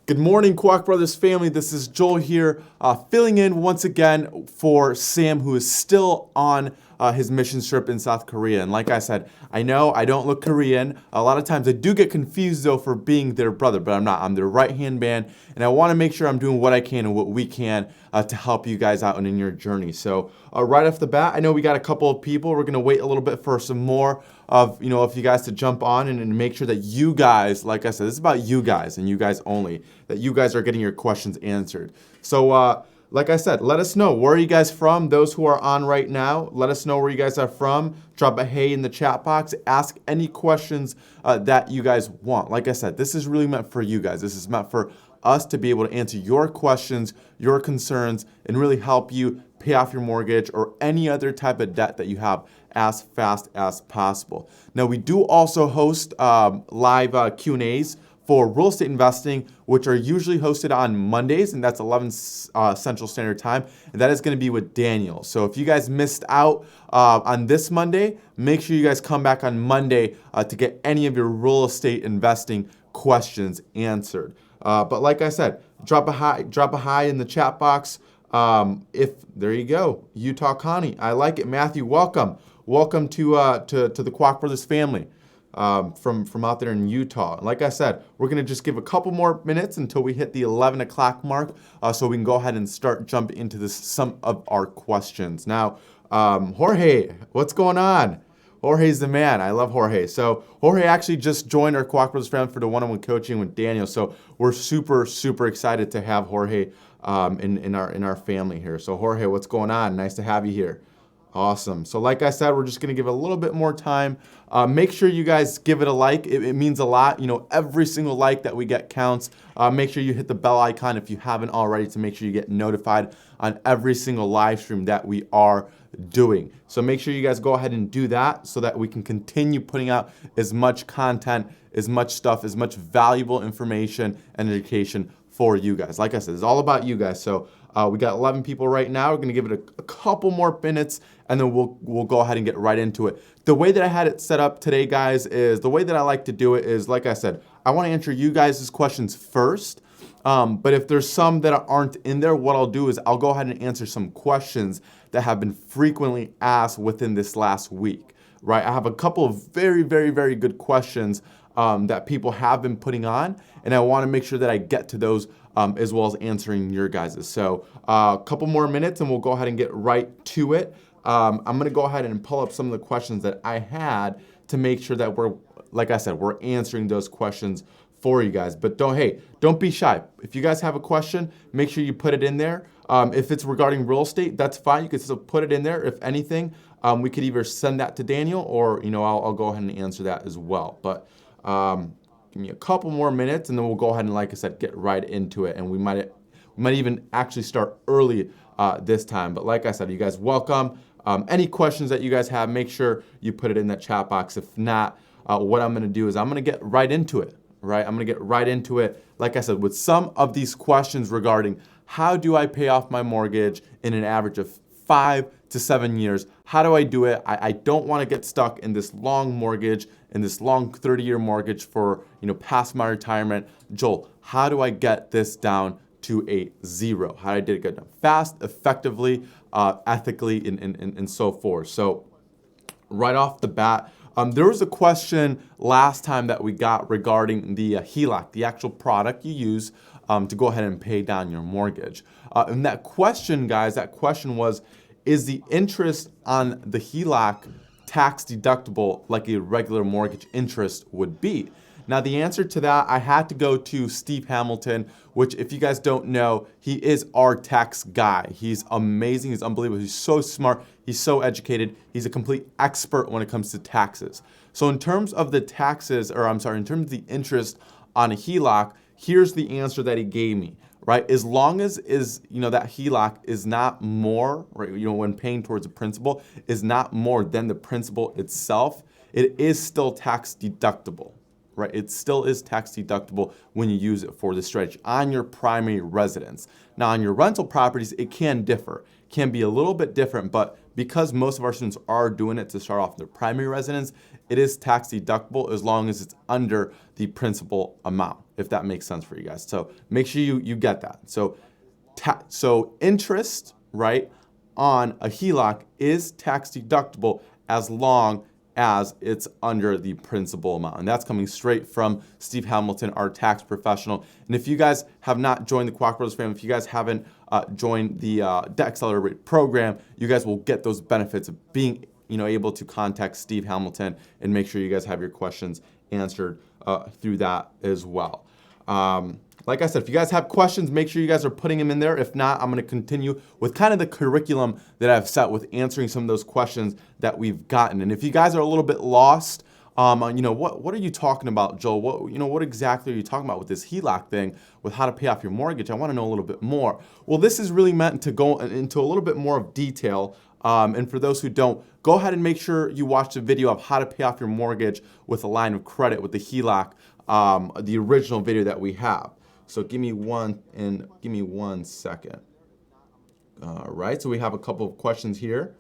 Good morning, Kwak Brothers family. This is Joel here, filling in once again for Sam, who is still on his mission trip in South Korea. And like I said, I know I don't look Korean. A lot of times I do get confused, though, for being their brother, but I'm not. I'm their right-hand man, and I want to make sure I'm doing what I can and what we can to help you guys out in your journey. So right off the bat, I know we got a couple of people. We're going to wait a little bit for some more of if you guys to jump on and make sure that you guys, like I said, this is about you guys and you guys only, that you guys are getting your questions answered. So like I said, let us know, where are you guys from? Those who are on right now, let us know where you guys are from. Drop a hey in the chat box. Ask any questions that you guys want. Like I said, this is really meant for you guys. This is meant for us to be able to answer your questions, your concerns, and really help you pay off your mortgage or any other type of debt that you have as fast as possible. Now, we do also host live Q&As for real estate investing, which are usually hosted on Mondays, and that's 11 Central Standard Time, and that is going to be with Daniel. So if you guys missed out on this Monday, make sure you guys come back on Monday to get any of your real estate investing questions answered. But like I said, drop a hi in the chat box. There you go, Utah Connie, I like it. Matthew, welcome to the Kwak Brothers family. From out there in Utah. And like I said, we're going to just give a couple more minutes until we hit the 11 o'clock mark so we can go ahead and start jumping into some of our questions. Now, Jorge, what's going on? Jorge's the man. I love Jorge. So Jorge actually just joined our Kwak Brothers family for the one-on-one coaching with Daniel. So we're super, super excited to have Jorge in our family here. So Jorge, what's going on? Nice to have you here. Awesome. So like I said, we're just going to give it a little bit more time. Make sure you guys give it a like. It means a lot. Every single like that we get counts. Make sure you hit the bell icon if you haven't already to make sure you get notified on every single live stream that we are doing. So make sure you guys go ahead and do that so that we can continue putting out as much content, as much stuff, as much valuable information and education for you guys. Like I said, it's all about you guys. So we got 11 people right now. We're going to give it a couple more minutes, and then we'll go ahead and get right into it. The way that I had it set up today, guys, is the way that I like to do it is, like I said, I want to answer you guys' questions first. But if there's some that aren't in there, what I'll do is I'll go ahead and answer some questions that have been frequently asked within this last week, right? I have a couple of very, very, very good questions that people have been putting on, and I want to make sure that I get to those as well as answering your guys's. So a couple more minutes and we'll go ahead and get right to it. I'm going to go ahead and pull up some of the questions that I had to make sure that like I said, we're answering those questions for you guys. But don't be shy. If you guys have a question, make sure you put it in there. If it's regarding real estate, that's fine. You can still put it in there. If anything, we could either send that to Daniel or, I'll go ahead and answer that as well. But give me a couple more minutes and then we'll go ahead and, like I said, get right into it. And we might even actually start early this time. But like I said, you guys welcome. Any questions that you guys have, make sure you put it in that chat box. If not, what I'm going to do is I'm going to get right into it, right? I'm going to get right into it, like I said, with some of these questions regarding how do I pay off my mortgage in an average of 5 to 7 years. How do I do it? I don't want to get stuck in this long mortgage, in this long 30-year mortgage for past my retirement. Joel, how do I get this down to a 0? How do I get it down fast, effectively, ethically, and so forth? So right off the bat, there was a question last time that we got regarding the Heloc, the actual product you use to go ahead and pay down your mortgage. And that question, guys, was, is the interest on the Heloc tax deductible like a regular mortgage interest would be? Now, the answer to that, I had to go to Steve Hamilton, which, if you guys don't know, he is our tax guy. He's amazing. He's unbelievable. He's so smart. He's so educated. He's a complete expert when it comes to taxes. So in terms of the taxes, in terms of the interest on a Heloc, here's the answer that he gave me. Right, as long as that Heloc is not more, right, when paying towards a principal, is not more than the principal itself, it is still tax deductible, right? It still is tax deductible when you use it for the strategy on your primary residence. Now, on your rental properties, it can differ, can be a little bit different, but because most of our students are doing it to start off their primary residence, it is tax deductible as long as it's under the principal amount, if that makes sense for you guys. So make sure you get that. So interest, right, on a HELOC is tax deductible as long as it's under the principal amount. And that's coming straight from Steve Hamilton, our tax professional. And if you guys have not joined the Kwak Brothers family, if you guys haven't joined the Debt Accelerator program, you guys will get those benefits of being able to contact Steve Hamilton and make sure you guys have your questions answered through that as well. Like I said, if you guys have questions, make sure you guys are putting them in there. If not, I'm going to continue with kind of the curriculum that I've set with answering some of those questions that we've gotten. And if you guys are a little bit lost, what are you talking about, Joel? What exactly are you talking about with this HELOC thing, with how to pay off your mortgage? I want to know a little bit more. Well, this is really meant to go into a little bit more of detail. And for those who don't, go ahead and make sure you watch the video of how to pay off your mortgage with a line of credit with the HELOC, the original video that we have. So give me one second. All right, so we have a couple of questions here.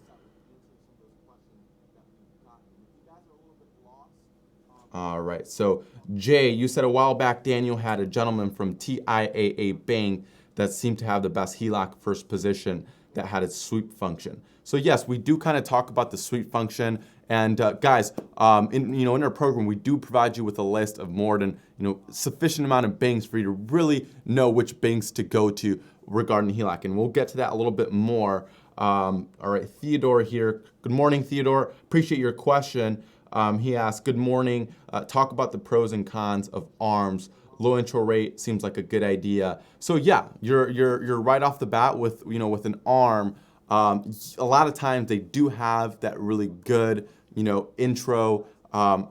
All right, so Jay, you said a while back Daniel had a gentleman from TIAA Bank that seemed to have the best HELOC first position that had its sweep function. So yes, we do kind of talk about the sweep function. And guys, in our program, we do provide you with a list of more than sufficient amount of banks for you to really know which banks to go to regarding HELOC. And we'll get to that a little bit more. All right, Theodore here. Good morning, Theodore. Appreciate your question. He asked, good morning. Talk about the pros and cons of ARMs. Low intro rate seems like a good idea. So yeah, you're right off the bat with with an ARM. A lot of times they do have that really good intro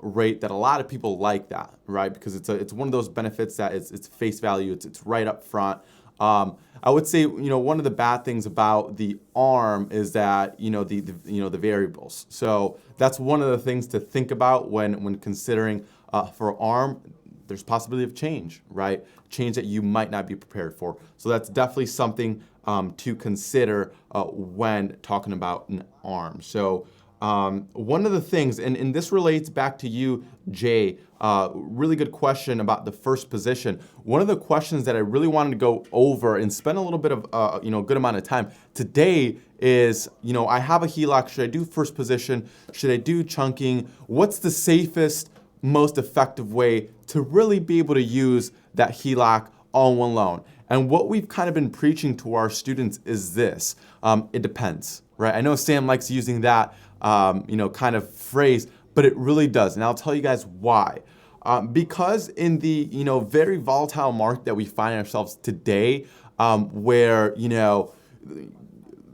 rate that a lot of people like that, right? Because it's one of those benefits that it's face value. It's right up front. I would say one of the bad things about the ARM is that the variables. So that's one of the things to think about when considering for ARM. There's possibility of change, right? Change that you might not be prepared for. So that's definitely something to consider when talking about an ARM. So one of the things, and this relates back to you, Jay, really good question about the first position. One of the questions that I really wanted to go over and spend a little bit of good amount of time today is, I have a HELOC. Should I do first position? Should I do chunking? What's the safest, most effective way to really be able to use that HELOC all in one loan? And what we've kind of been preaching to our students is this: it depends, right? I know Sam likes using that kind of phrase, but it really does. And I'll tell you guys why. Because in the very volatile market that we find ourselves today, where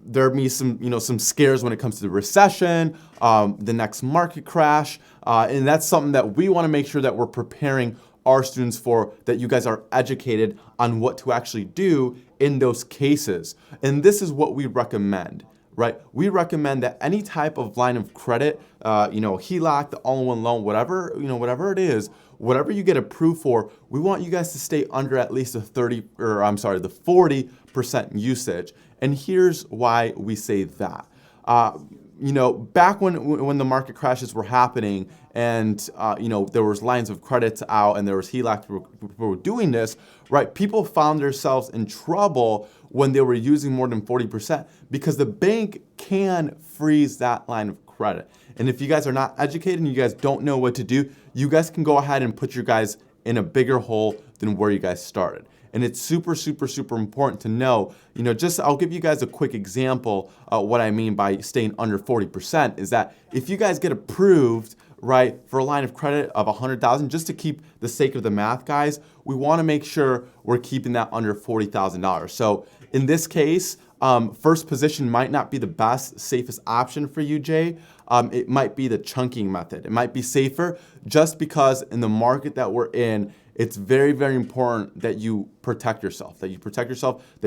there be some scares when it comes to the recession, the next market crash, and that's something that we want to make sure that we're preparing our students for, that you guys are educated on what to actually do in those cases. And this is what we recommend, right? We recommend that any type of line of credit, HELOC, the all-in-one loan, whatever it is, whatever you get approved for, we want you guys to stay under at least the 40% usage. And here's why we say that. Back when the market crashes were happening and, there was lines of credits out and there was HELOC people were doing this, right? People found themselves in trouble when they were using more than 40% because the bank can freeze that line of credit. And if you guys are not educated and you guys don't know what to do, you guys can go ahead and put your guys in a bigger hole than where you guys started. And it's super, super, super important to know, I'll give you guys a quick example. What I mean by staying under 40% is that if you guys get approved, right, for a line of credit of $100,000, just to keep the sake of the math, guys, we want to make sure we're keeping that under $40,000. So in this case, first position might not be the best, safest option for you, Jay. It might be the chunking method. It might be safer just because in the market that we're in, it's very, very important that you protect yourself, that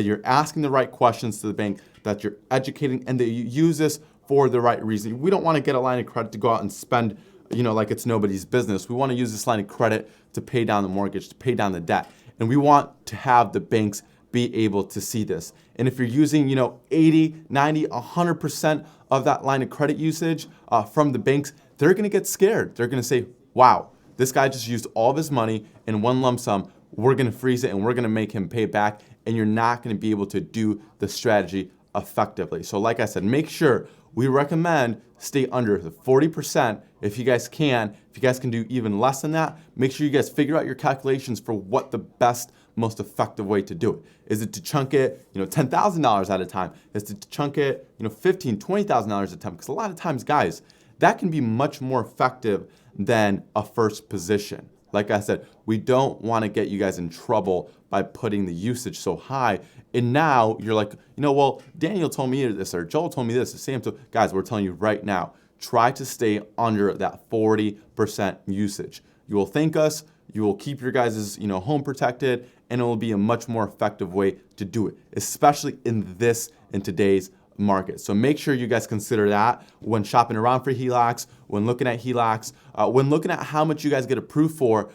you're asking the right questions to the bank, that you're educating, and that you use this for the right reason. We don't want to get a line of credit to go out and spend, like it's nobody's business. We want to use this line of credit to pay down the mortgage, to pay down the debt. And we want to have the banks be able to see this. And if you're using, 80, 90, 100% of that line of credit usage from the banks, they're going to get scared. They're going to say, wow, this guy just used all of his money in one lump sum. We're going to freeze it and we're going to make him pay back, and you're not going to be able to do the strategy effectively. So like I said, make sure we recommend stay under the 40% if you guys can. If you guys can do even less than that, make sure you guys figure out your calculations for what the best, most effective way to do it. Is it to chunk it, $10,000 at a time? Is it to chunk it, $15,000, $20,000 at a time? Because a lot of times, guys, that can be much more effective than a first position. Like I said, we don't want to get you guys in trouble by putting the usage so high. And now you're like, well, Daniel told me this, or Joel told me this, or Sam told, guys, we're telling you right now, try to stay under that 40% usage. You will thank us, you will keep your guys' home protected, and it will be a much more effective way to do it, especially in today's market. So make sure you guys consider that when shopping around for HELOCs, when looking at HELOCs, when looking at how much you guys get approved for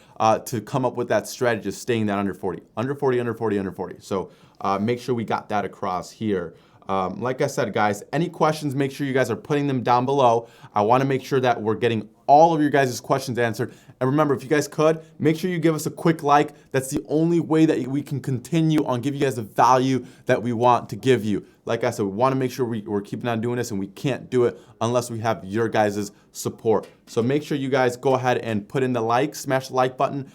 to come up with that strategy of staying that under 40, under 40, under 40, under 40. So make sure we got that across here. Like I said, guys, any questions, make sure you guys are putting them down below. I want to make sure that we're getting all of your guys' questions answered. And remember, if you guys could, make sure you give us a quick like. That's the only way that we can continue on giving you guys the value that we want to give you. Like I said, we want to make sure we're keeping on doing this, and we can't do it unless we have your guys' support. So make sure you guys go ahead and put in the like, smash the like button,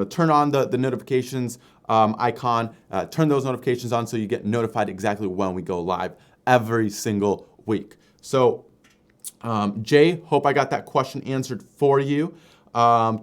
turn on the notifications icon, turn those notifications on so you get notified exactly when we go live every single week. So Jay, hope I got that question answered for you. All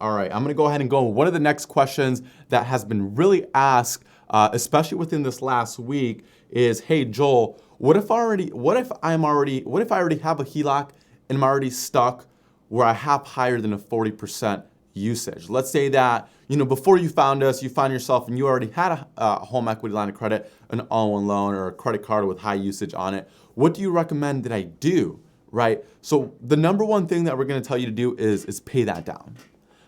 right, I'm gonna go ahead and go. One of the next questions that has been really asked, especially within this last week, is, hey Joel, what if I already have a HELOC and I'm already stuck where I have higher than a 40% usage? Let's say that before you found us, you found yourself and you already had a home equity line of credit, an all-in loan, or a credit card with high usage on it. What do you recommend that I do? Right? So the number one thing that we're going to tell you to do is pay that down.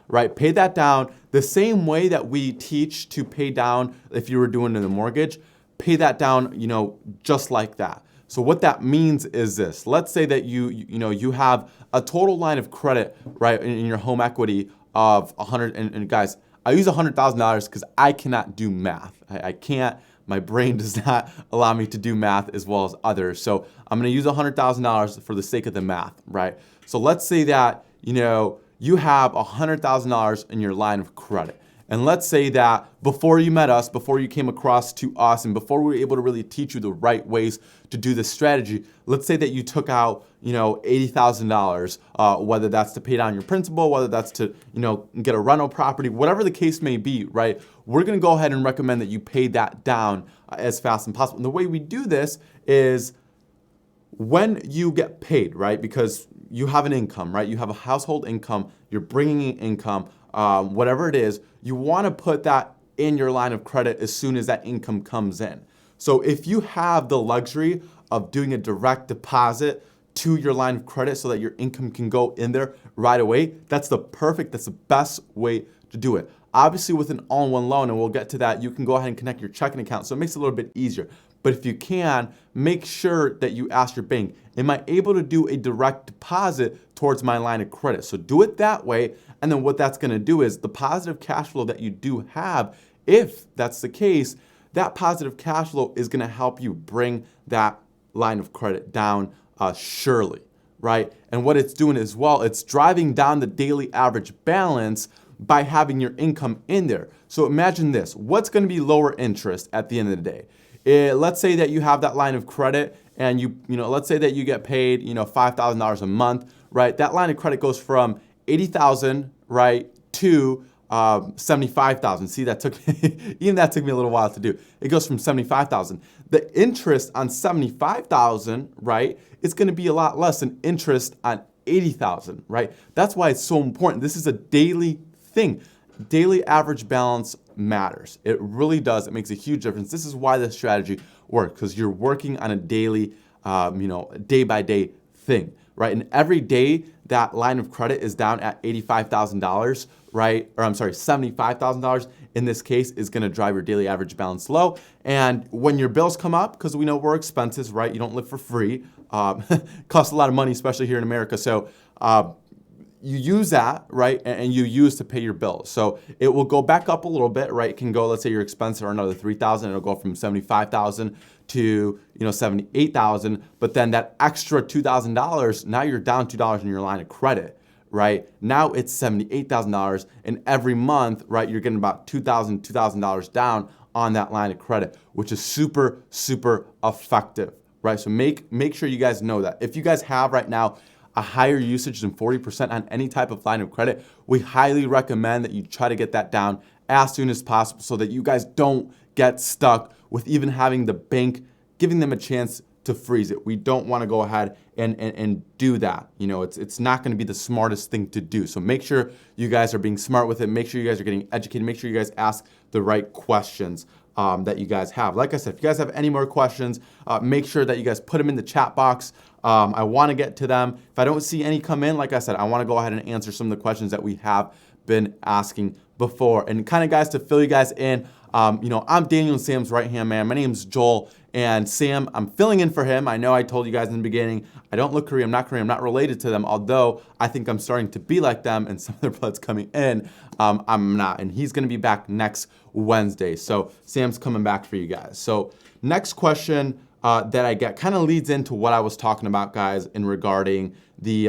Right? Pay that down the same way that we teach to pay down if you were doing the mortgage. Pay that down, just like that. So what that means is this. Let's say that you have a total line of credit, right, in your home equity of 100, and guys, I use $100,000 because I cannot do math. I can't. My brain does not allow me to do math as well as others. So I'm going to use $100,000 for the sake of the math, right? So let's say that, you have $100,000 in your line of credit. And let's say that before you met us, before you came across to us, and before we were able to really teach you the right ways to do this strategy, let's say that you took out, $80,000, whether that's to pay down your principal, whether that's to, get a rental property, whatever the case may be, right? We're going to go ahead and recommend that you pay that down as fast as possible. And the way we do this is when you get paid, right? Because you have an income, right? You have a household income, you're bringing in income, whatever it is, you want to put that in your line of credit as soon as that income comes in. So if you have the luxury of doing a direct deposit to your line of credit so that your income can go in there right away, that's the best way to do it. Obviously with an all-in-one loan, and we'll get to that, you can go ahead and connect your checking account, so it makes it a little bit easier. But if you can, make sure that you ask your bank, am I able to do a direct deposit towards my line of credit? So do it that way, and then what that's gonna do is the positive cash flow that you do have, if that's the case, that positive cash flow is gonna help you bring that line of credit down surely, right? And what it's doing as well, it's driving down the daily average balance by having your income in there. So imagine this, what's gonna be lower interest at the end of the day? Let's say that you have that line of credit and let's say that you get paid, $5,000 a month, right? That line of credit goes from $80,000, right, to $75,000. See, that took even that took me a little while to do. It goes from $75,000. The interest on $75,000, right, it's going to be a lot less than interest on $80,000, right? That's why it's so important. This is a daily thing. Daily average balance matters. It really does. It makes a huge difference. This is why this strategy works, because you're working on a daily, day by day thing, right? And every day that line of credit is down at $85,000, right? Or I'm sorry, $75,000 in this case is going to drive your daily average balance low. And when your bills come up, because we know we're expenses, right? You don't live for free. costs a lot of money, especially here in America. So you use that, right, and you use to pay your bills. So it will go back up a little bit, right? It can go, let's say your expenses are another $3,000, it'll go from $75,000 to $78,000. But then that extra $2,000, now you're down $2 in your line of credit, right? Now it's $78,000, and every month, right, you're getting about $2,000 down on that line of credit, which is super, super effective, right? So make sure you guys know that. If you guys have right now a higher usage than 40% on any type of line of credit, we highly recommend that you try to get that down as soon as possible so that you guys don't get stuck with even having the bank giving them a chance to freeze it. We don't want to go ahead and do that. It's not going to be the smartest thing to do. So make sure you guys are being smart with it. Make sure you guys are getting educated. Make sure you guys ask the right questions that you guys have. Like I said, if you guys have any more questions, make sure that you guys put them in the chat box. I want to get to them. If I don't see any come in, like I said, I want to go ahead and answer some of the questions that we have been asking before. And kind of guys, to fill you guys in, I'm Daniel and Sam's right-hand man. My name's Joel, and Sam, I'm filling in for him. I know I told you guys in the beginning, I don't look Korean, I'm not related to them, although I think I'm starting to be like them, and some of their blood's coming in. I'm not, and he's gonna be back next Wednesday. So Sam's coming back for you guys. So next question that I get kind of leads into what I was talking about, guys, in regarding the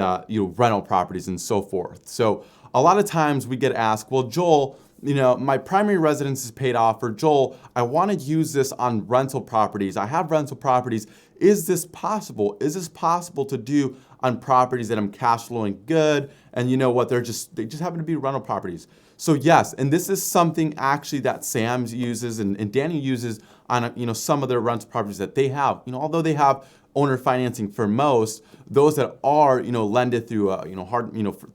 rental properties and so forth. So a lot of times we get asked, well, Joel, my primary residence is paid off, or Joel, I want to use this on rental properties. I have rental properties. Is this possible? Is this possible to do on properties that I'm cash flowing good? And you know what? They just happen to be rental properties. So yes, and this is something actually that Sam uses and Danny uses on some of their rental properties that they have. Although they have owner financing for most, those that are lended through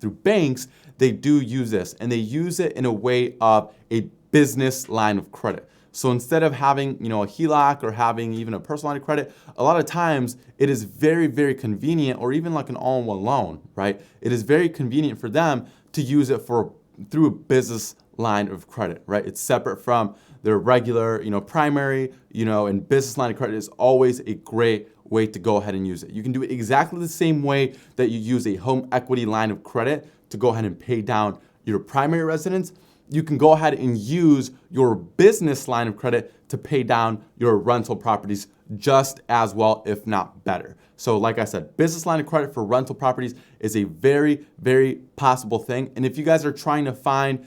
through banks, they do use this, and they use it in a way of a business line of credit. So instead of having a Heloc or having even a personal line of credit, a lot of times it is very, very convenient, or even like an all-in-one loan, right? It is very convenient for them to use it through a business line of credit, right? It's separate from their regular primary, and business line of credit is always a great way to go ahead and use it. You can do it exactly the same way that you use a home equity line of credit to go ahead and pay down your primary residence. You can go ahead and use your business line of credit to pay down your rental properties just as well, if not better. So like I said, business line of credit for rental properties is a very, very possible thing. And if you guys are trying to find,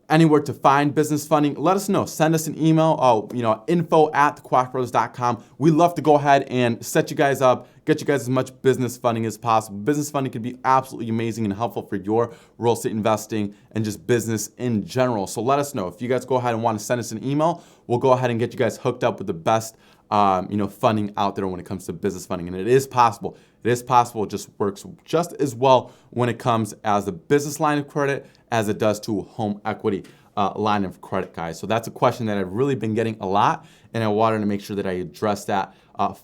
anywhere to find business funding, let us know. Send us an email, info@thekwakbrothers.com. We love to go ahead and set you guys up, get you guys as much business funding as possible. Business funding can be absolutely amazing and helpful for your real estate investing and just business in general. So let us know. If you guys go ahead and want to send us an email, we'll go ahead and get you guys hooked up with the best funding out there when it comes to business funding. And it is possible. It is possible. It just works just as well when it comes as a business line of credit as it does to a home equity line of credit, guys. So that's a question that I've really been getting a lot, and I wanted to make sure that I address that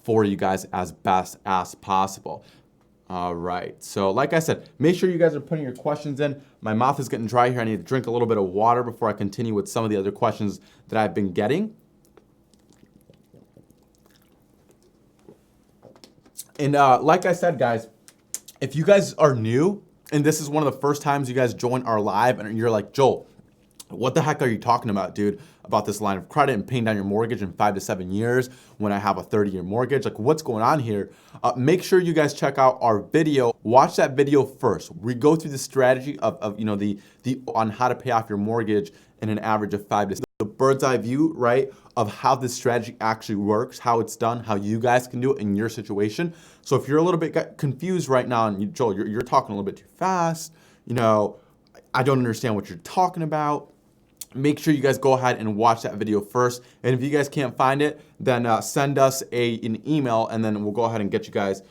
for you guys as best as possible. All right. So like I said, make sure you guys are putting your questions in. My mouth is getting dry here. I need to drink a little bit of water before I continue with some of the other questions that I've been getting. And like I said, guys, if you guys are new, and this is one of the first times you guys join our live, and you're like, Joel, what the heck are you talking about, dude? About this line of credit and paying down your mortgage in 5 to 7 years when I have a 30-year mortgage? Like, what's going on here? Make sure you guys check out our video. Watch that video first. We go through the strategy of the on how to pay off your mortgage in an average of 5 to 6. The bird's eye view, right, of how this strategy actually works, how it's done, how you guys can do it in your situation. So if you're a little bit confused right now, and Joel, you're talking a little bit too fast, I don't understand what you're talking about, make sure you guys go ahead and watch that video first. And if you guys can't find it, then send us an email, and then we'll go ahead and get you guys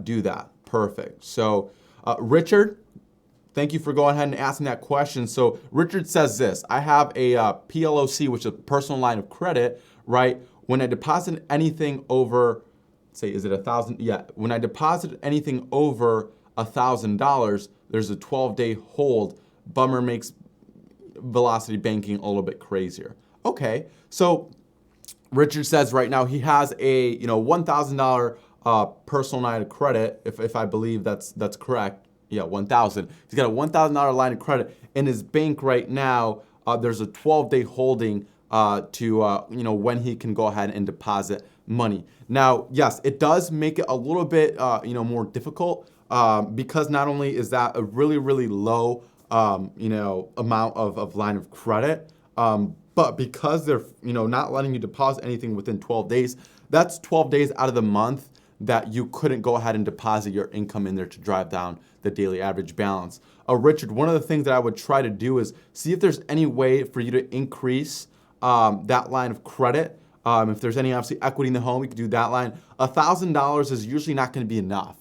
do that. Perfect. So Richard, thank you for going ahead and asking that question. So Richard says this: I have a PLOC, which is a personal line of credit, right? When I deposit anything over, say, is it $1,000? Yeah. When I deposit anything over $1,000, there's a 12-day hold. Bummer, makes velocity banking a little bit crazier. Okay. So Richard says right now he has a $1,000 personal line of credit, if I believe that's correct. Yeah, 1,000. He's got a $1,000 line of credit in his bank right now. There's a 12-day holding to when he can go ahead and deposit money. Now, yes, it does make it a little bit more difficult because not only is that a really, really low amount of line of credit, but because they're not letting you deposit anything within 12 days, that's 12 days out of the month that you couldn't go ahead and deposit your income in there to drive down the daily average balance. Richard, one of the things that I would try to do is see if there's any way for you to increase that line of credit. If there's any obviously equity in the home, you could do that line. $1,000 is usually not going to be enough.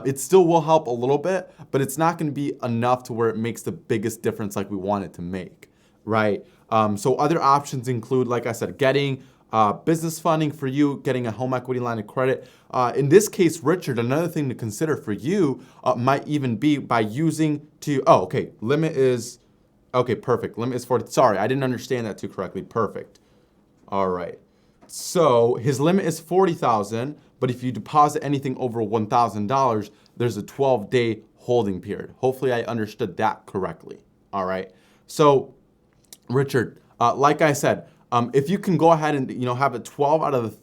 It still will help a little bit, but it's not going to be enough to where it makes the biggest difference like we want it to make, right? So other options include, like I said, getting business funding for you, getting a home equity line of credit. In this case, Richard, another thing to consider for you might even be by using limit is, okay, perfect. Limit is 40. Sorry, I didn't understand that too correctly. Perfect. All right. So his limit is 40,000, but if you deposit anything over $1,000, there's a 12-day holding period. Hopefully I understood that correctly. All right. So Richard, like I said, if you can go ahead and have it 12 out of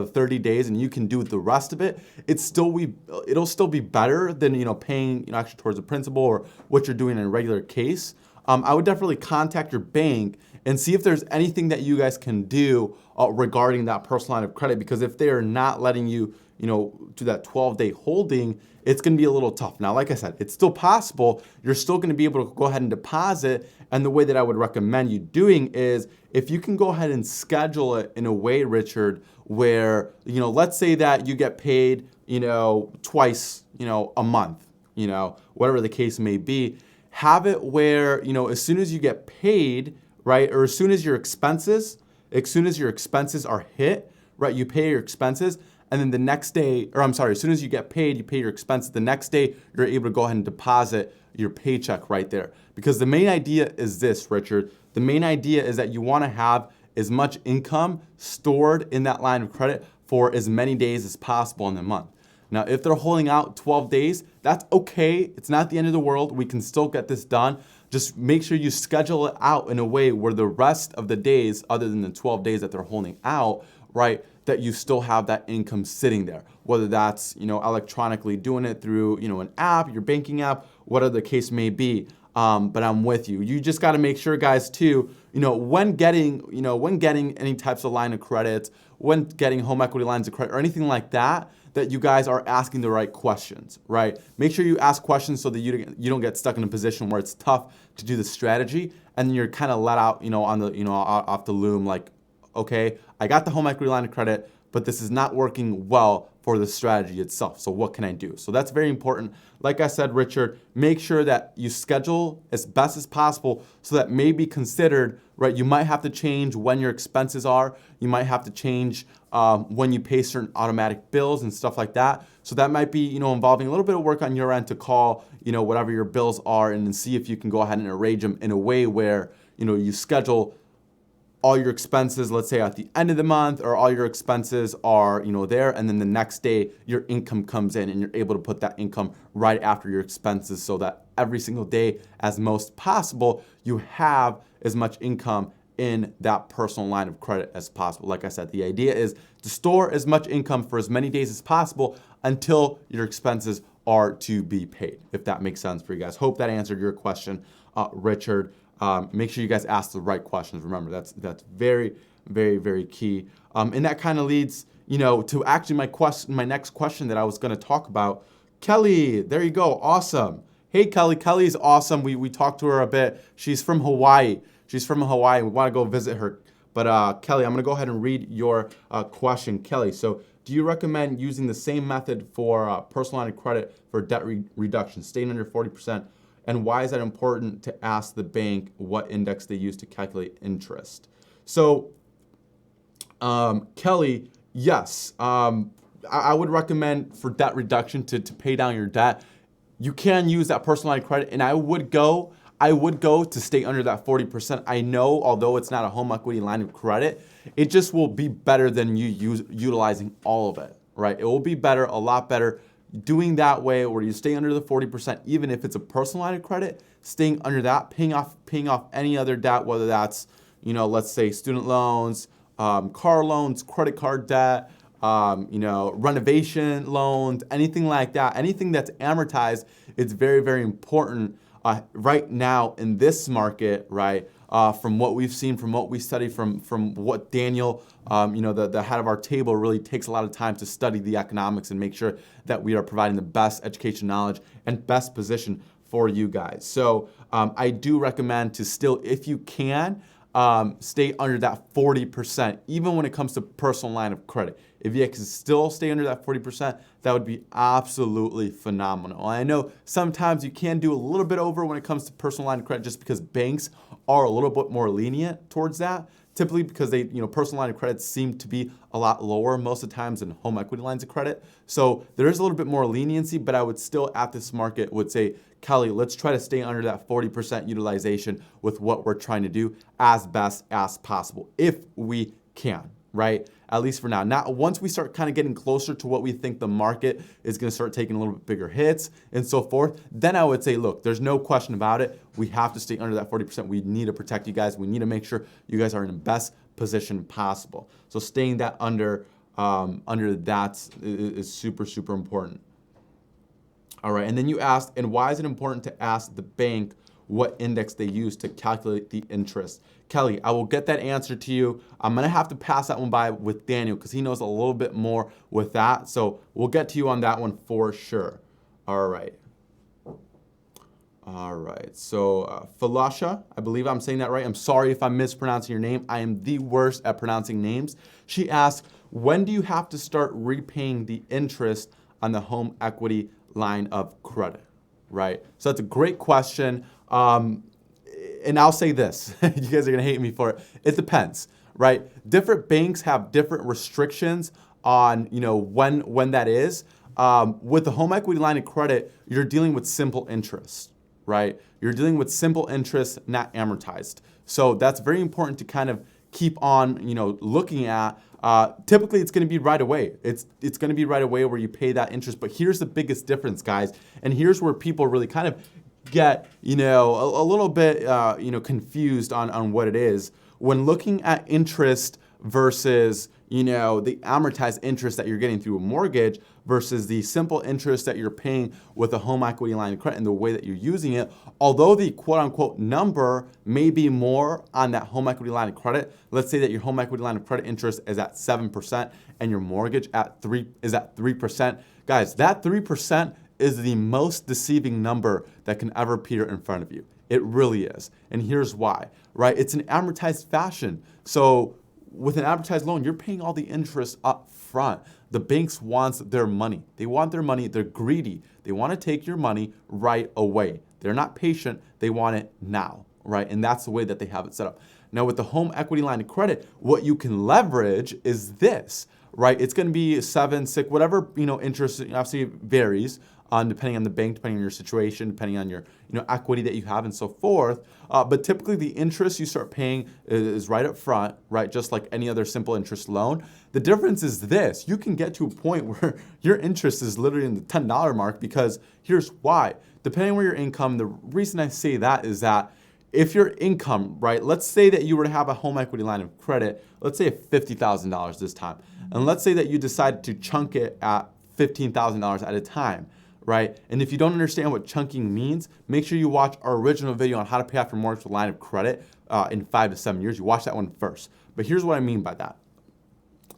the 30 days, and you can do the rest of it, it'll still be better than paying actually towards the principal or what you're doing in a regular case. I would definitely contact your bank and see if there's anything that you guys can do regarding that personal line of credit, because if they are not letting you do that 12-day holding, it's going to be a little tough. Now, like I said, it's still possible. You're still going to be able to go ahead and deposit. And the way that I would recommend you doing is if you can go ahead and schedule it in a way, Richard, where, let's say that you get paid, twice, a month, whatever the case may be, have it where, as soon as you get paid, right, or as soon as your expenses are hit, right, you pay your expenses. And then the next day, as soon as you get paid, you pay your expenses. The next day, you're able to go ahead and deposit your paycheck right there. Because the main idea is this, Richard. The main idea is that you want to have as much income stored in that line of credit for as many days as possible in the month. Now, if they're holding out 12 days, that's okay. It's not the end of the world. We can still get this done. Just make sure you schedule it out in a way where the rest of the days, other than the 12 days that they're holding out, right, that you still have that income sitting there, whether that's electronically doing it through an app, your banking app, whatever the case may be. But I'm with you. You just got to make sure, guys, too, when getting any types of line of credits, when getting home equity lines of credit or anything like that, that you guys are asking the right questions, right? Make sure you ask questions so that you don't get stuck in a position where it's tough to do the strategy and you're kind of let out, on the off the loom, like, okay, I got the home equity line of credit, but this is not working well for the strategy itself. So what can I do? So that's very important. Like I said, Richard, make sure that you schedule as best as possible so that may be considered, right? You might have to change when your expenses are. You might have to change when you pay certain automatic bills and stuff like that. So that might be, involving a little bit of work on your end to call, whatever your bills are and then see if you can go ahead and arrange them in a way where, you schedule all your expenses, let's say at the end of the month, or all your expenses are, there, and then the next day your income comes in and you're able to put that income right after your expenses so that every single day, as most possible, you have as much income in that personal line of credit as possible. Like I said, the idea is to store as much income for as many days as possible until your expenses are to be paid, if that makes sense for you guys. Hope that answered your question, Richard. Make sure you guys ask the right questions. Remember, that's very, very, very key. And that kind of leads, to actually my next question that I was going to talk about. Kelly, there you go. Awesome. Hey, Kelly. Kelly's awesome. We talked to her a bit. She's from Hawaii. We want to go visit her. But Kelly, I'm going to go ahead and read your question. Kelly, so do you recommend using the same method for personal line of credit for debt reduction, staying under 40%? And why is that important to ask the bank what index they use to calculate interest? So, Kelly, yes, I would recommend for debt reduction to pay down your debt. You can use that personal line of credit, and I would go to stay under that 40%. I know, although it's not a home equity line of credit, it just will be better than you utilizing all of it, right? It will be better, a lot better, doing that way where you stay under the 40%, even if it's a personal line of credit, staying under that, paying off any other debt, whether that's, let's say student loans, car loans, credit card debt, renovation loans, anything like that, anything that's amortized. It's very, very important right now in this market, right? From what we've seen, from what we study, from what Daniel, the head of our table, really takes a lot of time to study the economics and make sure that we are providing the best education knowledge and best position for you guys. So I do recommend to still, if you can, stay under that 40%, even when it comes to personal line of credit. If you can still stay under that 40%, that would be absolutely phenomenal. I know sometimes you can do a little bit over when it comes to personal line of credit just because banks are a little bit more lenient towards that, typically because they, personal line of credit seem to be a lot lower most of the times than home equity lines of credit. So there is a little bit more leniency, but I would still at this market would say, Kelly, let's try to stay under that 40% utilization with what we're trying to do as best as possible, if we can, right? At least for now. Now, once we start kind of getting closer to what we think the market is going to start taking a little bit bigger hits and so forth, then I would say, look, there's no question about it. We have to stay under that 40%. We need to protect you guys. We need to make sure you guys are in the best position possible. So staying that under that is super, super important. All right, and then you asked, and why is it important to ask the bank what index they use to calculate the interest? Kelly, I will get that answer to you. I'm gonna have to pass that one by with Daniel because he knows a little bit more with that. So we'll get to you on that one for sure. All right. So Falasha, I believe I'm saying that right. I'm sorry if I'm mispronouncing your name. I am the worst at pronouncing names. She asked, when do you have to start repaying the interest on the home equity line of credit, right? So that's a great question. And I'll say this, you guys are gonna hate me for it. It depends, right? Different banks have different restrictions on, when that is. With the home equity line of credit, you're dealing with simple interest, right? You're dealing with simple interest, not amortized. So that's very important to kind of keep on, looking at. Typically, it's going to be right away. It's going to be right away where you pay that interest. But here's the biggest difference, guys. And here's where people really kind of get, a little bit, confused on what it is. When looking at interest versus, the amortized interest that you're getting through a mortgage versus the simple interest that you're paying with a home equity line of credit and the way that you're using it, although the quote unquote number may be more on that home equity line of credit, let's say that your home equity line of credit interest is at 7% and your mortgage is at 3%. Guys, that 3% is the most deceiving number that can ever appear in front of you. It really is. And here's why, right? It's an amortized fashion. So with an amortized loan, you're paying all the interest up front. The banks want their money. They want their money. They're greedy. They want to take your money right away. They're not patient. They want it now, right? And that's the way that they have it set up. Now, with the home equity line of credit, what you can leverage is this, right? It's going to be 7, 6, whatever, interest obviously varies. Depending on the bank, depending on your situation, depending on your equity that you have and so forth. But typically the interest you start paying is right up front, right? Just like any other simple interest loan. The difference is this, you can get to a point where your interest is literally in the $10 mark because here's why. Depending on your income, the reason I say that is that if your income, right, let's say that you were to have a home equity line of credit, let's say $50,000 this time. And let's say that you decide to chunk it at $15,000 at a time. Right? And if you don't understand what chunking means, make sure you watch our original video on how to pay off your mortgage with a line of credit in 5 to 7 years. You watch that one first. But here's what I mean by that.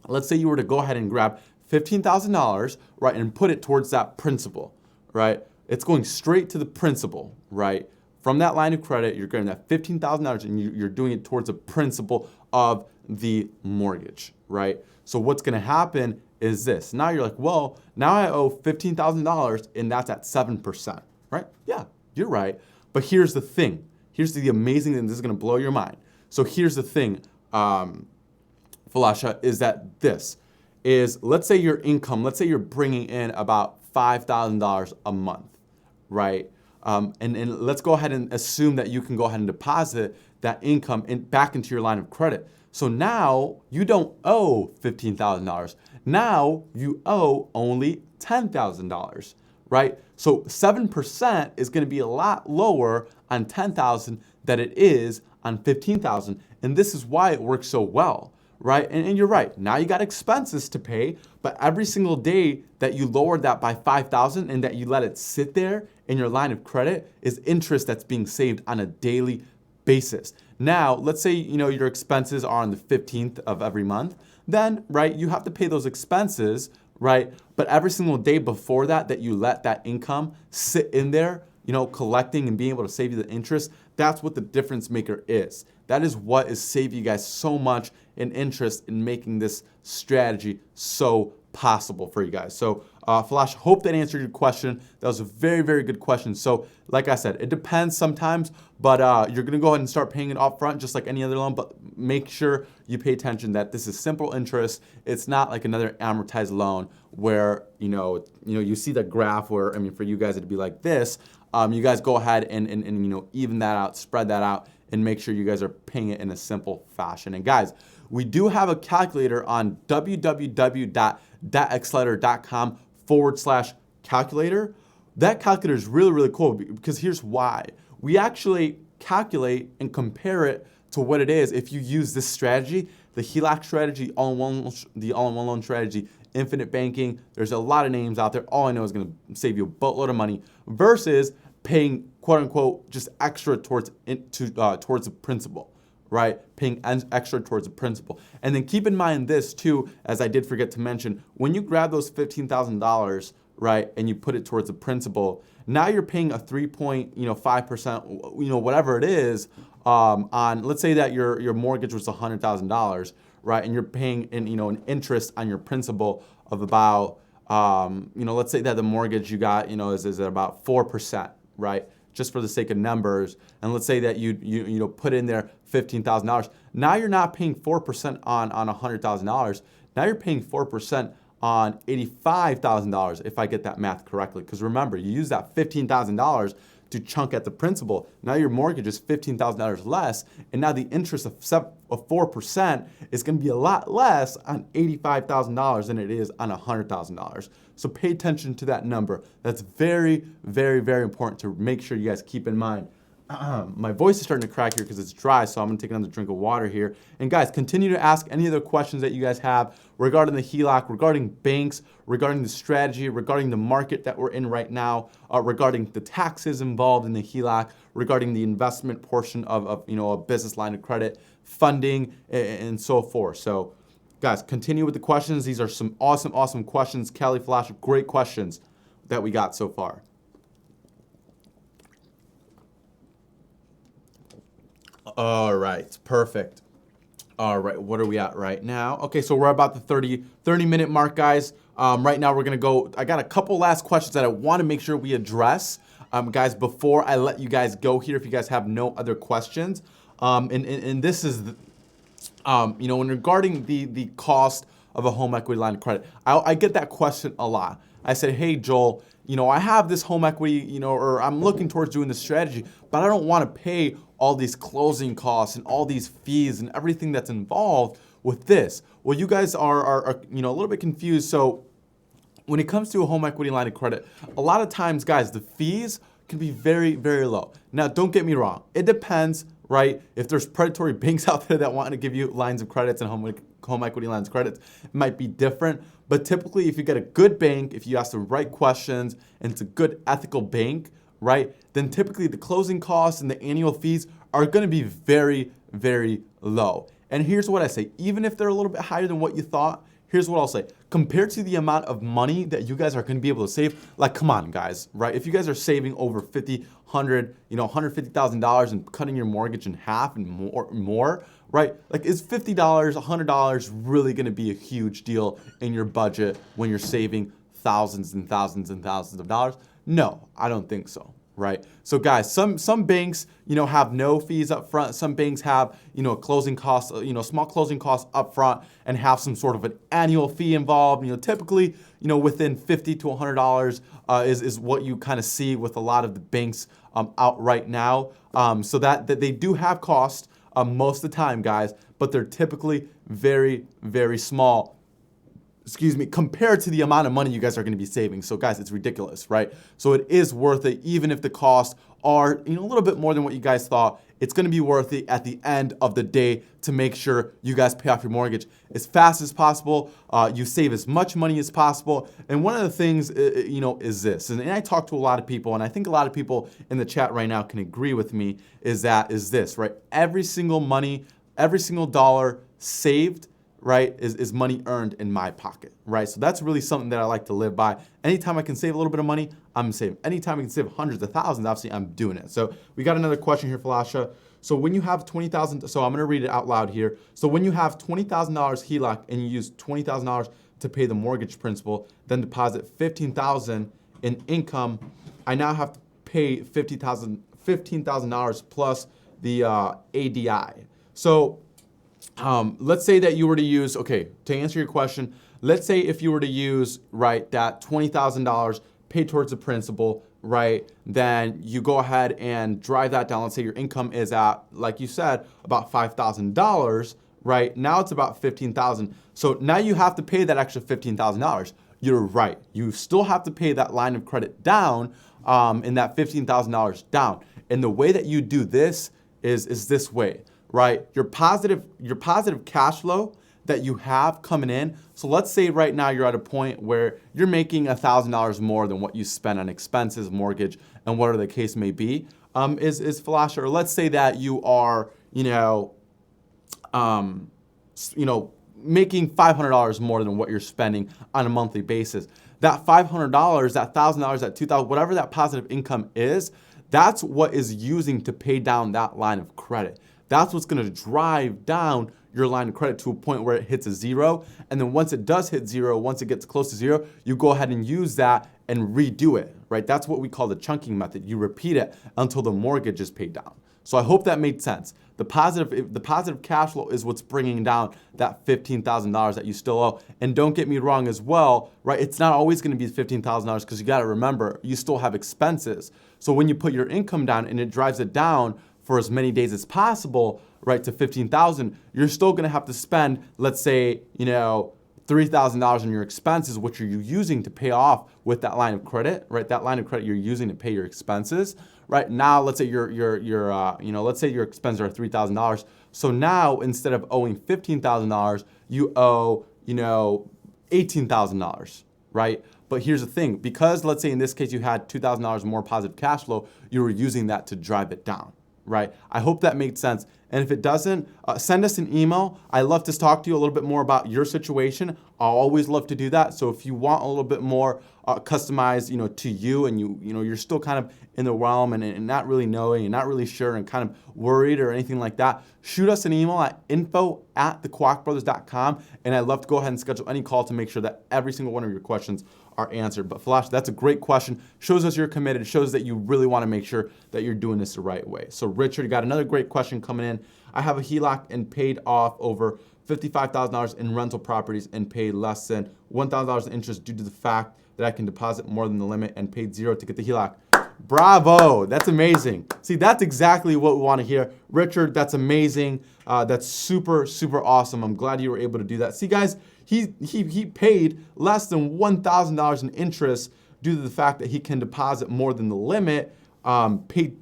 Let's say you were to go ahead and grab $15,000, right, and put it towards that principal, right? It's going straight to the principal, right? From that line of credit, you're getting that $15,000 and you're doing it towards the principal of the mortgage, right? So what's going to happen is this. Now you're like, well, now I owe $15,000 and that's at 7%, right? Yeah, you're right. But here's the thing. Here's the amazing thing. This is going to blow your mind. So here's the thing, Falasha, is that this is, let's say your income, let's say you're bringing in about $5,000 a month, right? And let's go ahead and assume that you can go ahead and deposit that income back into your line of credit. So now you don't owe $15,000. Now you owe only $10,000, right? So 7% is going to be a lot lower on 10,000 than it is on 15,000. And this is why it works so well, right? And you're right. Now you got expenses to pay, but every single day that you lowered that by 5,000 and that you let it sit there in your line of credit is interest that's being saved on a daily basis. Now, let's say, your expenses are on the 15th of every month, then, right, you have to pay those expenses, right? But every single day before that you let that income sit in there, collecting and being able to save you the interest, that's what the difference maker is. That is what is saving you guys so much in interest in making this strategy so possible for you guys. So, Flash, hope that answered your question. That was a very, very good question. So, like I said, it depends sometimes, but you're going to go ahead and start paying it up front just like any other loan, but make sure you pay attention that this is simple interest. It's not like another amortized loan where, you see the graph where, for you guys, it'd be like this. You guys go ahead and even that out, spread that out, and make sure you guys are paying it in a simple fashion. And guys, we do have a calculator on www.debtaccelerator.com/calculator. That calculator is really, really cool because here's why. We actually calculate and compare it to what it is if you use this strategy, the Heloc strategy, the all-in-one loan strategy, infinite banking. There's a lot of names out there. All I know is going to save you a boatload of money versus paying, quote unquote, just extra towards the principal, right? Paying extra towards the principal. And then keep in mind this too, as I did forget to mention, when you grab those $15,000, right, and you put it towards the principal, now you're paying a 3.5%, whatever it is, on, let's say that your mortgage was $100,000, right, and you're paying an interest on your principal of about, let's say that the mortgage you got, is at about 4%, right, just for the sake of numbers, and let's say that you put in there $15,000. Now you're not paying 4% on $100,000. Now you're paying 4% on $85,000, if I get that math correctly. Because remember, you use that $15,000 to chunk at the principal. Now your mortgage is $15,000 less, and now the interest of 4% is going to be a lot less on $85,000 than it is on $100,000. So pay attention to that number. That's very, very, very important to make sure you guys keep in mind. My voice is starting to crack here because it's dry, so I'm going to take another drink of water here. And guys, continue to ask any other questions that you guys have regarding the Heloc, regarding banks, regarding the strategy, regarding the market that we're in right now, regarding the taxes involved in the Heloc, regarding the investment portion of a business line of credit, funding, and so forth. So, guys, continue with the questions. These are some awesome, awesome questions. Kelly, Flash, great questions that we got so far. All right, perfect. All right, what are we at right now? Okay, so we're about the 30-minute mark, guys. Right now we're gonna go, I got a couple last questions that I wanna make sure we address, guys, before I let you guys go here, if you guys have no other questions. And this is, when regarding the cost of a home equity line of credit, I get that question a lot. I said, hey, Joel, I have this home equity, or I'm looking towards doing this strategy, but I don't want to pay all these closing costs and all these fees and everything that's involved with this. Well, you guys are a little bit confused. So when it comes to a home equity line of credit, a lot of times, guys, the fees can be very, very low. Now, don't get me wrong. It depends, right? If there's predatory banks out there that want to give you lines of credits and home equity lines of credits, it might be different. But typically, if you get a good bank, if you ask the right questions, and it's a good ethical bank, right, then typically the closing costs and the annual fees are going to be very, very low. And here's what I say. Even if they're a little bit higher than what you thought, here's what I'll say. Compared to the amount of money that you guys are going to be able to save, like, come on, guys, right? If you guys are saving over $50, $100, $150,000 and cutting your mortgage in half and more, right? Like, is $50, $100 really going to be a huge deal in your budget when you're saving thousands and thousands and thousands of dollars? No, I don't think so, right? So guys, some banks, have no fees up front. Some banks have, closing costs, small closing costs up front and have some sort of an annual fee involved. Typically, within $50 to $100 is what you kind of see with a lot of the banks out right now. So that they do have cost most of the time, guys, but they're typically very, very small, compared to the amount of money you guys are going to be saving. So guys, it's ridiculous, right? So it is worth it, even if the costs are, a little bit more than what you guys thought. It's going to be worth it at the end of the day to make sure you guys pay off your mortgage as fast as possible. You save as much money as possible. And one of the things, is this, and I talk to a lot of people, and I think a lot of people in the chat right now can agree with me, is this, right? Every single dollar saved, right, is money earned in my pocket, right? So that's really something that I like to live by. Anytime I can save a little bit of money, I'm saving. Anytime I can save hundreds of thousands, obviously I'm doing it. So we got another question here, Falasha. So when you have $20,000, so I'm gonna read it out loud here. So when you have $20,000 HELOC and you use $20,000 to pay the mortgage principal, then deposit $15,000 in income, I now have to pay $15,000 plus the ADI. So let's say that you were to use, to answer your question, let's say if you were to use, right, that $20,000 paid towards the principal, right, then you go ahead and drive that down. Let's say your income is at, like you said, about $5,000, right? Now it's about $15,000. So now you have to pay that extra $15,000. You're right. You still have to pay that line of credit down, and that $15,000 down. And the way that you do this is this way, right? Your positive cash flow that you have coming in. So let's say right now you're at a point where you're making $1,000 more than what you spend on expenses, mortgage, and whatever the case may be, is Falasha. Or let's say that you are, making $500 more than what you're spending on a monthly basis. That $500, that $1,000, that $2,000, whatever that positive income is, that's what is using to pay down that line of credit. That's what's going to drive down your line of credit to a point where it hits a zero. And then once it does hit zero, once it gets close to zero, you go ahead and use that and redo it, right? That's what we call the chunking method. You repeat it until the mortgage is paid down. So I hope that made sense. The positive cash flow is what's bringing down that $15,000 that you still owe. And don't get me wrong as well, right? It's not always going to be $15,000 because you got to remember, you still have expenses. So when you put your income down and it drives it down for as many days as possible, right, to $15,000, you're still going to have to spend, let's say, $3,000 on your expenses, which are you using to pay off with that line of credit, right? That line of credit you're using to pay your expenses, right? Now, let's say let's say your expenses are $3,000. So now instead of owing $15,000, you owe, $18,000, right? But here's the thing, because let's say in this case you had $2,000 more positive cash flow, you were using that to drive it down, right? I hope that made sense. And if it doesn't, send us an email. I love to talk to you a little bit more about your situation. I'll always love to do that. So if you want a little bit more customized, to you, and you're still kind of in the realm and not really knowing and not really sure and kind of worried or anything like that, shoot us an email at info@thekwakbrothers.com. And I'd love to go ahead and schedule any call to make sure that every single one of your questions are answered. But Flash, that's a great question. Shows us you're committed. Shows that you really want to make sure that you're doing this the right way. So Richard, you got another great question coming in. I have a HELOC and paid off over $55,000 in rental properties and paid less than $1,000 in interest due to the fact that I can deposit more than the limit and paid zero to get the HELOC. Bravo, that's amazing. See, that's exactly what we want to hear. Richard, that's amazing. That's super, super awesome. I'm glad you were able to do that. See, guys, he paid less than $1,000 in interest due to the fact that he can deposit more than the limit, paid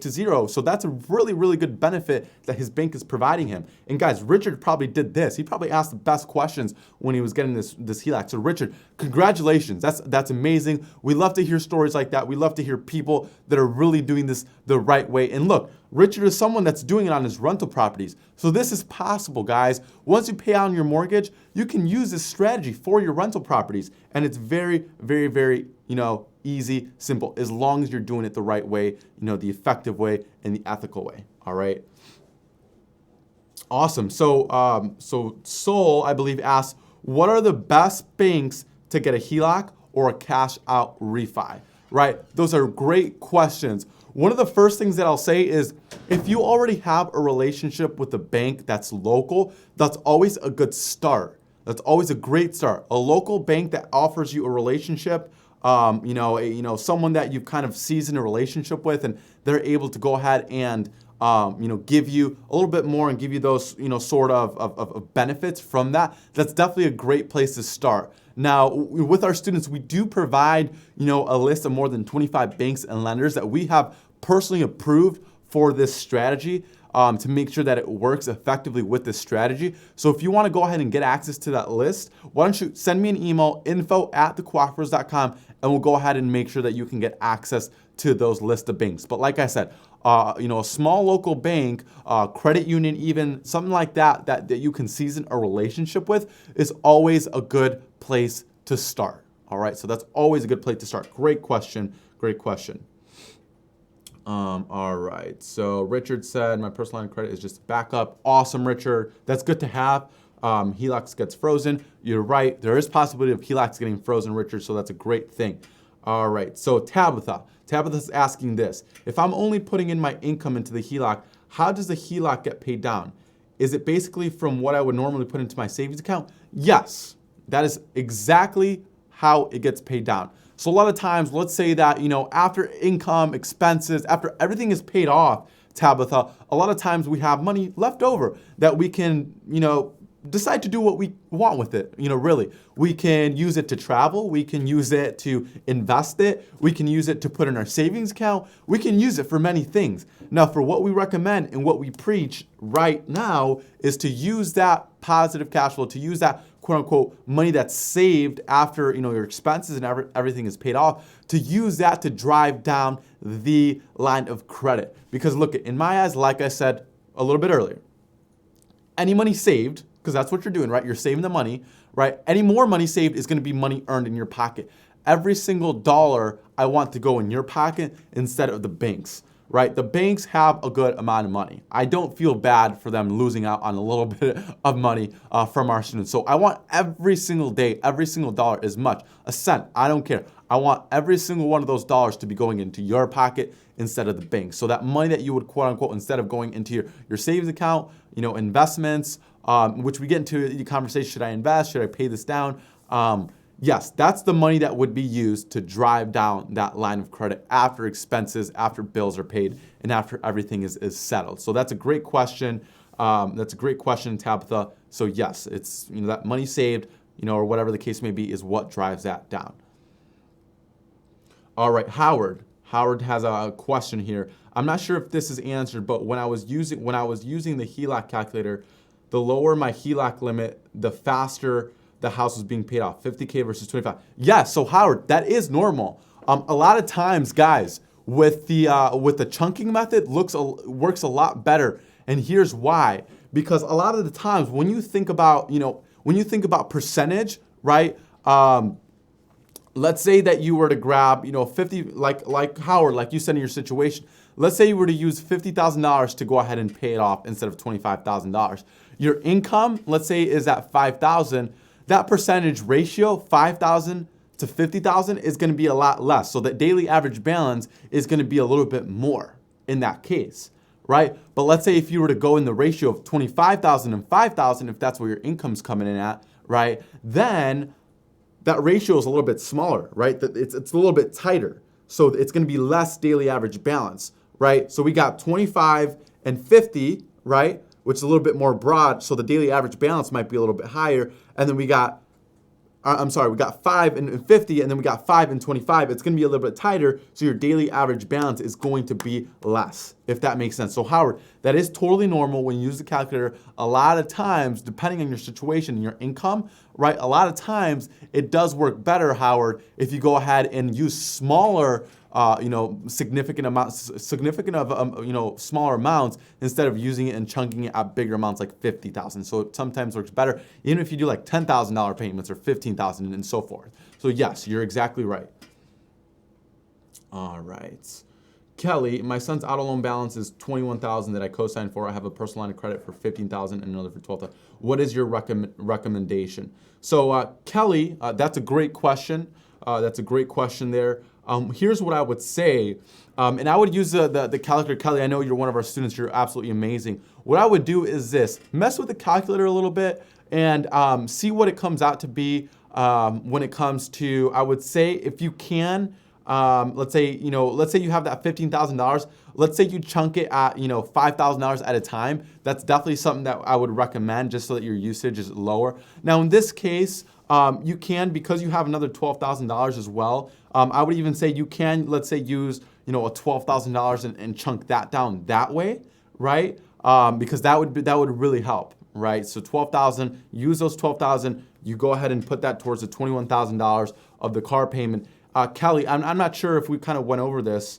to zero. So that's a really, really good benefit that his bank is providing him. And guys, Richard probably did this. He probably asked the best questions when he was getting this HELOC. So Richard, congratulations. That's amazing. We love to hear stories like that. We love to hear people that are really doing this the right way. And look, Richard is someone that's doing it on his rental properties. So this is possible, guys. Once you pay on your mortgage, you can use this strategy for your rental properties. And it's very, very, very, easy, simple, as long as you're doing it the right way, the effective way and the ethical way. All right. Awesome. So Soul, I believe, asks, what are the best banks to get a HELOC or a cash out refi? Right. Those are great questions. One of the first things that I'll say is if you already have a relationship with a bank that's local, that's always a good start. That's always a great start. A local bank that offers you a relationship, someone that you've kind of seasoned a relationship with, and they're able to go ahead and give you a little bit more and give you those, sort of benefits from that, that's definitely a great place to start. Now, with our students, we do provide, a list of more than 25 banks and lenders that we have personally approved for this strategy to make sure that it works effectively with this strategy. So if you want to go ahead and get access to that list, why don't you send me an email, info@thekwakbros.com, and we'll go ahead and make sure that you can get access to those list of banks. But like I said, a small local bank, credit union, even something like that you can season a relationship with is always a good place to start. All right, so that's always a good place to start. Great question, great question. All right, so Richard said, my personal line of credit is just backup. Awesome, Richard. That's good to have. Heloc gets frozen. You're right. There is possibility of Heloc getting frozen, Richard, so that's a great thing. All right, so Tabitha's asking this. If I'm only putting in my income into the Heloc, how does the Heloc get paid down? Is it basically from what I would normally put into my savings account? Yes, that is exactly how it gets paid down. So a lot of times, let's say that, after income, expenses, after everything is paid off, Tabitha, a lot of times we have money left over that we can, decide to do what we want with it. Really, we can use it to travel. We can use it to invest it. We can use it to put in our savings account. We can use it for many things. Now, for what we recommend and what we preach right now is to use that positive cash flow, to use that quote unquote money that's saved after your expenses and everything is paid off, to use that to drive down the line of credit. Because look, in my eyes, like I said a little bit earlier, any money saved, because that's what you're doing, right? You're saving the money, right? Any more money saved is going to be money earned in your pocket. Every single dollar I want to go in your pocket instead of the banks, right? The banks have a good amount of money. I don't feel bad for them losing out on a little bit of money from our students. So I want every single day, every single dollar, as much, a cent, I don't care. I want every single one of those dollars to be going into your pocket instead of the bank. So that money that you would quote unquote, instead of going into your savings account, investments, which we get into the conversation, should I invest? Should I pay this down? Yes, that's the money that would be used to drive down that line of credit after expenses, after bills are paid, and after everything is settled. So that's a great question. That's a great question, Tabitha. So yes, it's that money saved, or whatever the case may be, is what drives that down. All right, Howard. Howard has a question here. I'm not sure if this is answered, but when I was using the Heloc calculator, the lower my Heloc limit, the faster the house was being paid off, 50K versus 25. Yes, so Howard, that is normal. A lot of times, guys, with the chunking method, works a lot better, and here's why. Because a lot of the times when you think about percentage, right? Let's say that you were to grab 50, like Howard, like you said in your situation. Let's say you were to use $50,000 to go ahead and pay it off instead of $25,000. Your income, let's say, is at $5,000. That percentage ratio, 5,000 to 50,000, is going to be a lot less. So the daily average balance is going to be a little bit more in that case, right? But let's say if you were to go in the ratio of 25,000 and 5,000, if that's where your income's coming in at, right? Then that ratio is a little bit smaller, right? It's a little bit tighter. So it's going to be less daily average balance, right? So we got 25 and 50, right? Which is a little bit more broad, so the daily average balance might be a little bit higher. And then we got 5 and 50, and then we got 5 and 25. It's going to be a little bit tighter, so your daily average balance is going to be less, if that makes sense. So Howard, that is totally normal when you use the calculator. A lot of times, depending on your situation and your income, right, a lot of times it does work better, Howard, if you go ahead and use smaller significant of smaller amounts instead of using it and chunking it at bigger amounts like 50,000. So it sometimes works better, even if you do like $10,000 payments or 15,000 and so forth. So yes, you're exactly right. All right. Kelly, my son's auto loan balance is $21,000 that I co-signed for. I have a personal line of credit for $15,000 and another for $12,000. What is your recommendation? So Kelly, that's a great question. That's a great question there. Here's what I would say, and I would use the calculator. Kelly, I know you're one of our students. You're absolutely amazing. What I would do is this: mess with the calculator a little bit and see what it comes out to be when it comes to, I would say, if you can, let's say you have that $15,000. Let's say you chunk it at, $5,000 at a time. That's definitely something that I would recommend just so that your usage is lower. Now, in this case, you can, because you have another $12,000 as well, I would even say you can, let's say, use, a $12,000 and chunk that down that way, right? Because that would really help, right? So 12,000, use those 12,000, you go ahead and put that towards the $21,000 of the car payment. Kelly, I'm not sure if we kind of went over this,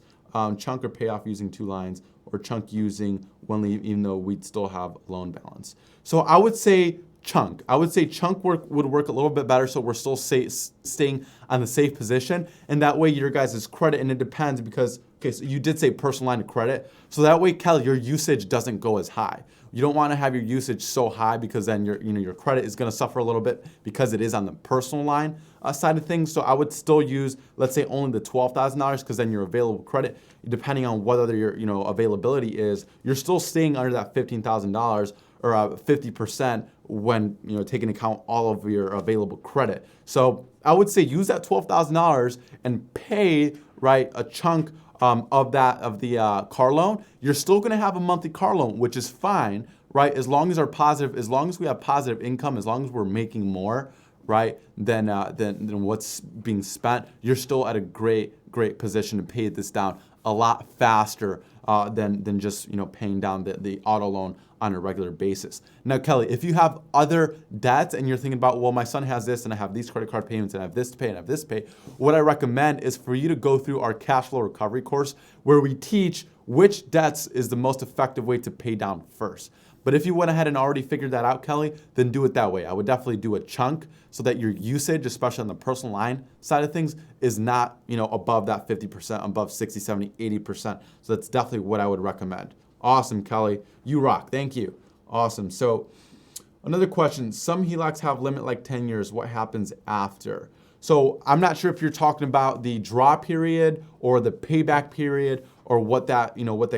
chunk or pay off using 2 lines, or chunk using 1 lead, even though we'd still have loan balance. So I would say chunk. I would say chunk would work a little bit better, so we're still staying on the safe position, and that way your guys' credit, and it depends because, okay, so you did say personal line of credit, so that way, Kelly, your usage doesn't go as high. You don't want to have your usage so high because then your credit is going to suffer a little bit because it is on the personal line side of things. So I would still use, let's say, only the $12,000 because then your available credit, depending on whether your availability is, you're still staying under that $15,000 or 50% when taking into account all of your available credit. So I would say use that $12,000 and pay a chunk of the car loan. You're still going to have a monthly car loan, which is fine, right? As long as we have positive income, as long as we're making more, right, than what's being spent, you're still at a great position to pay this down a lot faster than just paying down the auto loan on a regular basis. Now, Kelly, if you have other debts and you're thinking about, well, my son has this and I have these credit card payments and I have this to pay and I have this to pay, what I recommend is for you to go through our cash flow recovery course where we teach which debts is the most effective way to pay down first. But if you went ahead and already figured that out, Kelly, then do it that way. I would definitely do a chunk so that your usage, especially on the personal line side of things, is not above that 50%, above 60, 70, 80%. So that's definitely what I would recommend. Awesome, Kelly. You rock. Thank you. Awesome. So another question. Some HELOCs have limit like 10 years. What happens after? So I'm not sure if you're talking about the draw period or the payback period or what that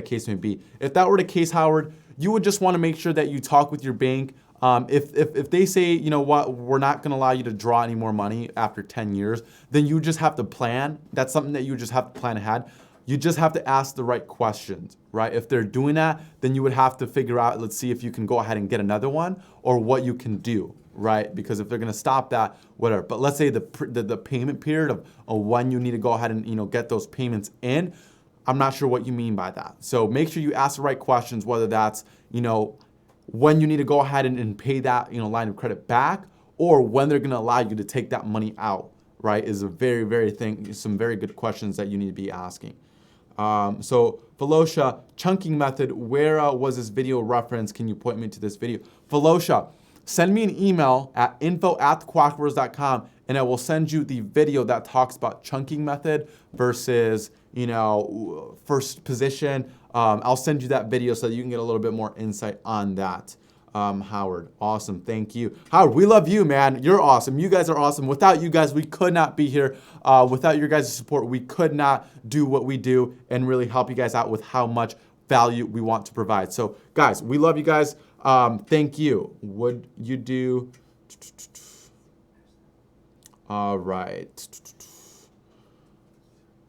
case may be. If that were the case, Howard, you would just want to make sure that you talk with your bank. If they say, we're not going to allow you to draw any more money after 10 years, then you just have to plan. That's something that you just have to plan ahead. You just have to ask the right questions, right? If they're doing that, then you would have to figure out, let's see if you can go ahead and get another one or what you can do, right? Because if they're going to stop that, whatever. But let's say the payment period of when you need to go ahead and get those payments in, I'm not sure what you mean by that. So make sure you ask the right questions, whether that's, when you need to go ahead and pay that, line of credit back, or when they're going to allow you to take that money out, right? Is a some very good questions that you need to be asking. So Felicia, chunking method, where was this video referenced? Can you point me to this video? Felicia, send me an email at info@thekwakbrothers.com and I will send you the video that talks about chunking method versus, first position. I'll send you that video so that you can get a little bit more insight on that. Howard, awesome, thank you. Howard, we love you, man. You're awesome. You guys are awesome. Without you guys, we could not be here. Without your guys' support, we could not do what we do and really help you guys out with how much value we want to provide. So, guys, we love you guys. Thank you. Would you do... All right.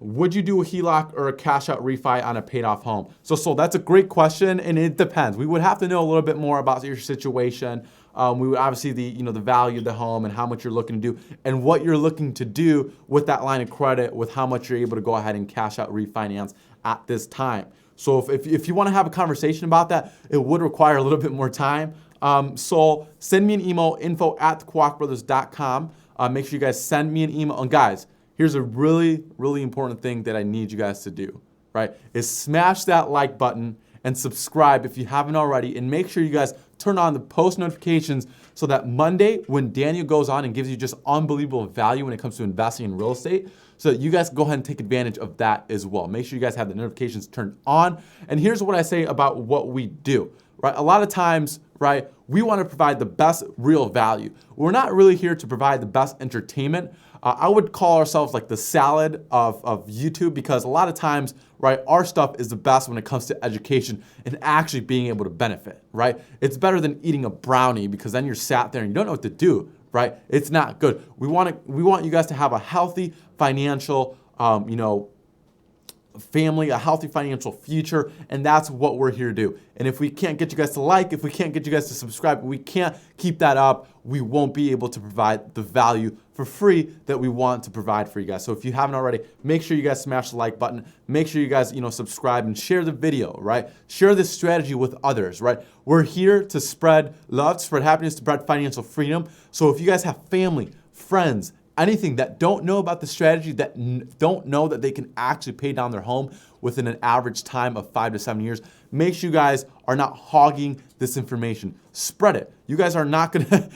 Would you do a HELOC or a cash out refi on a paid off home? So that's a great question, and it depends. We would have to know a little bit more about your situation. We would obviously the value of the home and how much you're looking to do and what you're looking to do with that line of credit, with how much you're able to go ahead and cash out refinance at this time. So if you want to have a conversation about that, it would require a little bit more time. So send me an email, info@thekwakbrothers.com. Make sure you guys send me an email. And guys, here's a really, really important thing that I need you guys to do, right? Is smash that like button and subscribe if you haven't already. And make sure you guys turn on the post notifications so that Monday when Daniel goes on and gives you just unbelievable value when it comes to investing in real estate, so that you guys go ahead and take advantage of that as well. Make sure you guys have the notifications turned on. And here's what I say about what we do, right? A lot of times, right, we want to provide the best real value. We're not really here to provide the best entertainment. I would call ourselves like the salad of YouTube, because a lot of times, right, our stuff is the best when it comes to education and actually being able to benefit, right? It's better than eating a brownie, because then you're sat there and you don't know what to do, right? It's not good. We want you guys to have a healthy financial you know, family, a healthy financial future, and that's what we're here to do. And if we can't get you guys to like, if we can't get you guys to subscribe, we can't keep that up, we won't be able to provide the value for free that we want to provide for you guys. So if you haven't already, make sure you guys smash the like button, make sure you guys, you know, subscribe and share the video, right? Share this strategy with others, right? We're here to spread love, to spread happiness, to spread financial freedom. So if you guys have family, friends, anything that don't know about the strategy, that don't know that they can actually pay down their home within an average time of 5 to 7 years, make sure you guys are not hogging this information. Spread it. You guys are not gonna,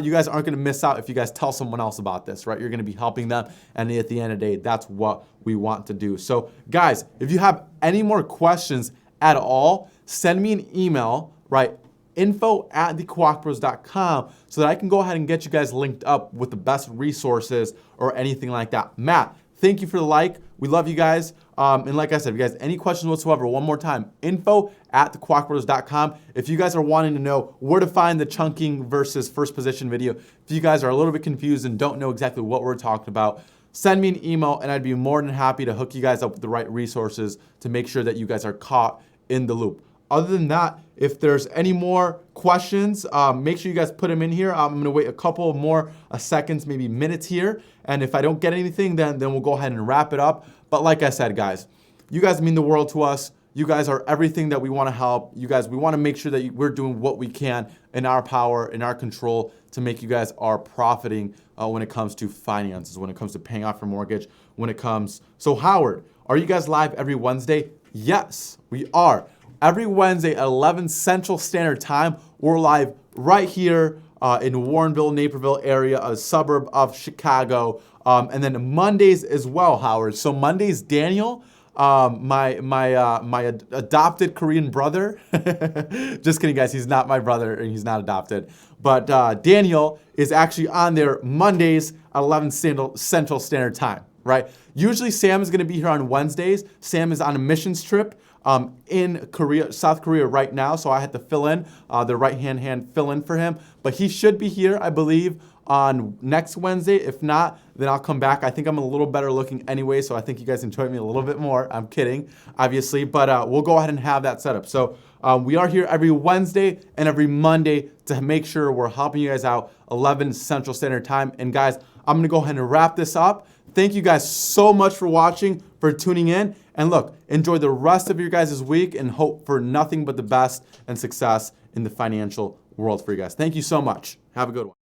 you guys aren't gonna miss out if you guys tell someone else about this, right? You're gonna be helping them, and at the end of the day, that's what we want to do. So guys, if you have any more questions at all, send me an email, right? info@thekwakbros.com so that I can go ahead and get you guys linked up with the best resources or anything like that. Matt, thank you for the like. We love you guys. And like I said, if you guys any questions whatsoever, one more time, info@thekwakbros.com. If you guys are wanting to know where to find the chunking versus first position video, if you guys are a little bit confused and don't know exactly what we're talking about, send me an email and I'd be more than happy to hook you guys up with the right resources to make sure that you guys are caught in the loop. Other than that, if there's any more questions, make sure you guys put them in here. I'm gonna wait a couple more seconds, maybe minutes here. And if I don't get anything, then we'll go ahead and wrap it up. But like I said, guys, you guys mean the world to us. You guys are everything that we wanna help. You guys, we wanna make sure that we're doing what we can in our power, in our control to make you guys are profiting when it comes to finances, when it comes to paying off your mortgage, when it comes. So Howard, are you guys live every Wednesday? Yes, we are. Every Wednesday at 11 Central Standard Time, we're live right here in Warrenville, Naperville area, a suburb of Chicago. And then Mondays as well, Howard. So Mondays, Daniel, my adopted Korean brother. Just kidding, guys. He's not my brother and he's not adopted. But Daniel is actually on there Mondays at 11 Central Standard Time, right? Usually Sam is going to be here on Wednesdays. Sam is on a missions trip in Korea, South Korea right now, so I had to fill in, the right-hand fill in for him. But he should be here, I believe, on next Wednesday. If not, then I'll come back. I think I'm a little better looking anyway, so I think you guys enjoyed me a little bit more. I'm kidding, obviously, but we'll go ahead and have that set up. So we are here every Wednesday and every Monday to make sure we're helping you guys out 11 Central Standard Time. And guys, I'm gonna go ahead and wrap this up. Thank you guys so much for watching, for tuning in. And look, enjoy the rest of your guys' week and hope for nothing but the best and success in the financial world for you guys. Thank you so much. Have a good one.